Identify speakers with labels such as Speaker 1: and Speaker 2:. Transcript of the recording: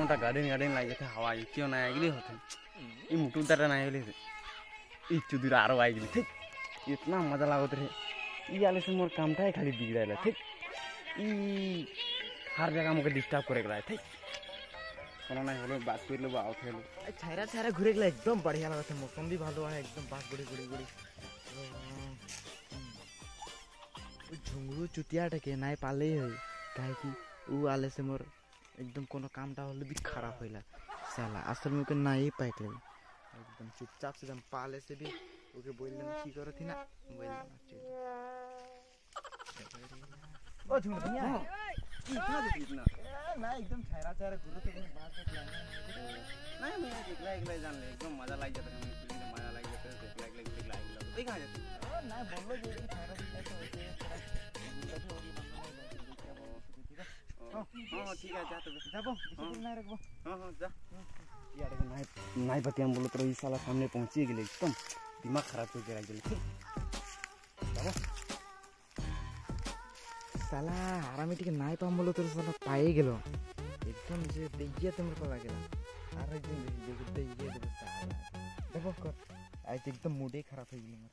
Speaker 1: ता garden garden लागे थे हवा क्यों ना आएगी होते ये मुटु दरा ना आएगी ये चुदुर आरो आएगी ठीक इतना मजा लागत रे ये आले से मोर काम था खाली बिगड़ाला ठीक ई हर जगह मुझे डिस्टर्ब करेगा ठीक কোনো নাই হলো বাস করে লব আউট হলো
Speaker 2: ছাইরা ছাইরা ঘুরে গেলে একদম বঢ়িয়া লাগছে মৌসুম भी ভালো হয় একদম বাস গড়ি গড়ি গড়ি ওই ঝুঙ্গু চুতিয়াটাকে নাই পালেই হয় কাहे कि ऊ आले से मोर एकदम कोनो कामटा होले भी खराब होइला साला असल में के नहीं पाइले एकदम चुपचाप से जम पाले से भी ओके बोलले की करथि ना बोलले ओ झुंगू भैया
Speaker 1: इतना दे इतना
Speaker 2: ना एकदम छायरा छायरा गुरु तो बात
Speaker 1: नहीं मैं एकला एकला जान ले एकदम मजा लाग जाता है मुझे मजा लाग जाता है एकला एकला एकला लाग जाता है कहां जाते
Speaker 2: ना बोलो जो छायरा छायरा
Speaker 1: हां ठीक है जा तो
Speaker 2: जाबो बिस्कुट नहीं रखबो
Speaker 1: हां जा यार नहीं बतिया बोलो तो इस साला सामने पहुंची गेले एकदम दिमाग खराब हो गया गेले जाबो
Speaker 2: साला आरामी टिके नाई पाम बोलो तो साला पाए गेलो एकदम जे दैया तुमर को लागेला आर एकदम देख दैया दे साला देखो कर आज एकदम मूड ही खराब हो गेलो